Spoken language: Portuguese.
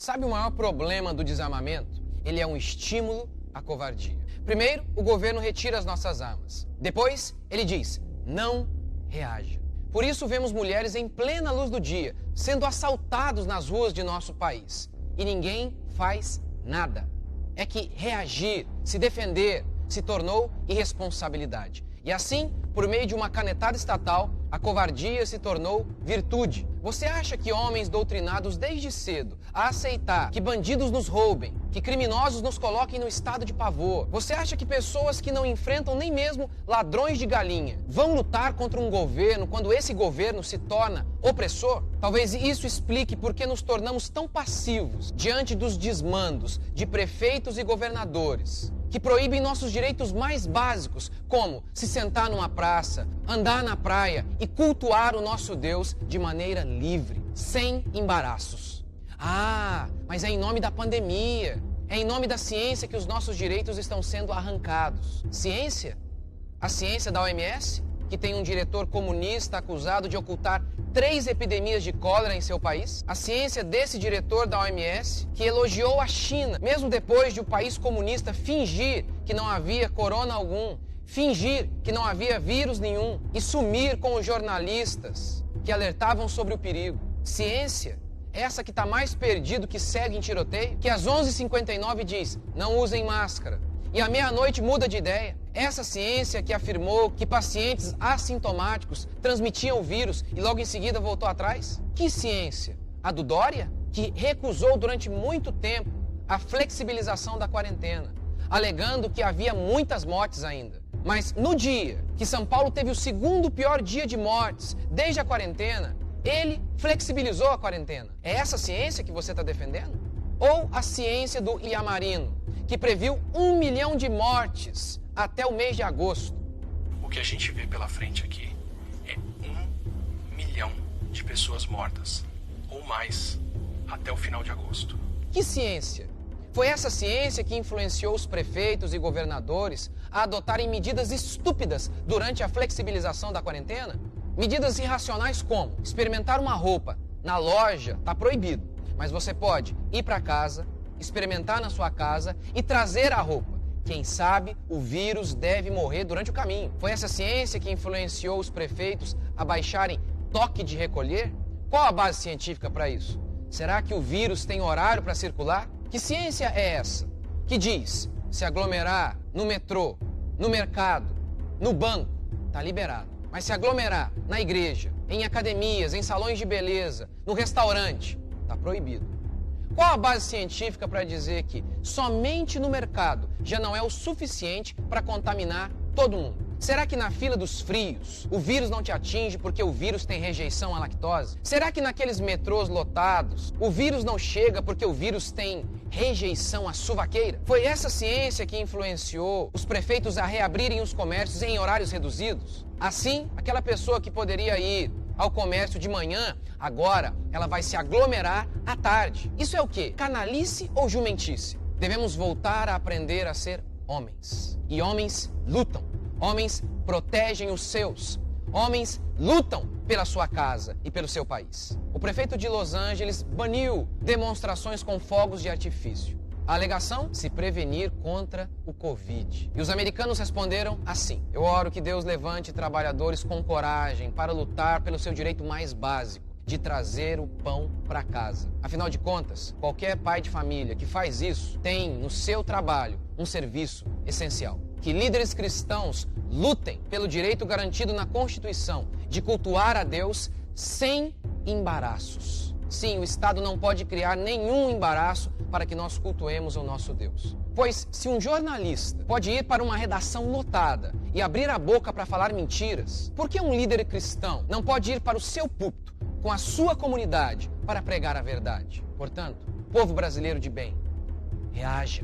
Sabe o maior problema do desarmamento? Ele é um estímulo à covardia. Primeiro, o governo retira as nossas armas. Depois, ele diz, não reaja. Por isso vemos mulheres em plena luz do dia sendo assaltados nas ruas de nosso país. E ninguém faz nada. É que reagir, se defender, se tornou irresponsabilidade. E assim, por meio de uma canetada estatal, a covardia se tornou virtude. Você acha que homens doutrinados desde cedo a aceitar que bandidos nos roubem, que criminosos nos coloquem no estado de pavor? Você acha que pessoas que não enfrentam nem mesmo ladrões de galinha vão lutar contra um governo quando esse governo se torna opressor? Talvez isso explique por que nos tornamos tão passivos diante dos desmandos de prefeitos e governadores que proíbem nossos direitos mais básicos, como se sentar numa praça, andar na praia e cultuar o nosso Deus de maneira livre, sem embaraços. Ah, mas é em nome da pandemia, é em nome da ciência que os nossos direitos estão sendo arrancados. Ciência? A ciência da OMS, que tem um diretor comunista acusado de ocultar 3 epidemias de cólera em seu país? A ciência desse diretor da OMS, que elogiou a China, mesmo depois de o país comunista fingir que não havia corona algum, fingir que não havia vírus nenhum e sumir com os jornalistas que alertavam sobre o perigo. Ciência, essa que está mais perdido que segue em tiroteio, que às 11h59 diz, não usem máscara, e à meia-noite muda de ideia. Essa ciência que afirmou que pacientes assintomáticos transmitiam o vírus e logo em seguida voltou atrás? Que ciência? A do Dória? Que recusou durante muito tempo a flexibilização da quarentena, alegando que havia muitas mortes ainda. Mas no dia que São Paulo teve o segundo pior dia de mortes desde a quarentena, ele flexibilizou a quarentena. É essa ciência que você está defendendo? Ou a ciência do Iamarino, que previu 1 milhão de mortes até o mês de agosto? O que a gente vê pela frente aqui é 1 milhão de pessoas mortas, ou mais, até o final de agosto. Que ciência? Foi essa ciência que influenciou os prefeitos e governadores a adotarem medidas estúpidas durante a flexibilização da quarentena? Medidas irracionais como experimentar uma roupa na loja está proibido, mas você pode ir para casa, experimentar na sua casa e trazer a roupa. Quem sabe o vírus deve morrer durante o caminho. Foi essa ciência que influenciou os prefeitos a baixarem toque de recolher? Qual a base científica para isso? Será que o vírus tem horário para circular? Que ciência é essa que diz se aglomerar no metrô, no mercado, no banco, está liberado? Mas se aglomerar na igreja, em academias, em salões de beleza, no restaurante, está proibido. Qual a base científica para dizer que somente no mercado já não é o suficiente para contaminar todo mundo? Será que na fila dos frios o vírus não te atinge porque o vírus tem rejeição à lactose? Será que naqueles metrôs lotados o vírus não chega porque o vírus tem rejeição à suvaqueira? Foi essa ciência que influenciou os prefeitos a reabrirem os comércios em horários reduzidos? Assim, aquela pessoa que poderia ir ao comércio de manhã, agora ela vai se aglomerar à tarde. Isso é o quê? Canalice ou jumentice? Devemos voltar a aprender a ser homens. E homens lutam. Homens protegem os seus. Homens lutam pela sua casa e pelo seu país. O prefeito de Los Angeles baniu demonstrações com fogos de artifício. A alegação? Se prevenir contra o Covid. E os americanos responderam assim: eu oro que Deus levante trabalhadores com coragem para lutar pelo seu direito mais básico, de trazer o pão para casa. Afinal de contas, qualquer pai de família que faz isso tem no seu trabalho um serviço essencial. Que líderes cristãos lutem pelo direito garantido na Constituição de cultuar a Deus sem embaraços. Sim, o Estado não pode criar nenhum embaraço para que nós cultuemos o nosso Deus. Pois se um jornalista pode ir para uma redação lotada e abrir a boca para falar mentiras, por que um líder cristão não pode ir para o seu púlpito com a sua comunidade para pregar a verdade? Portanto, povo brasileiro de bem, reaja.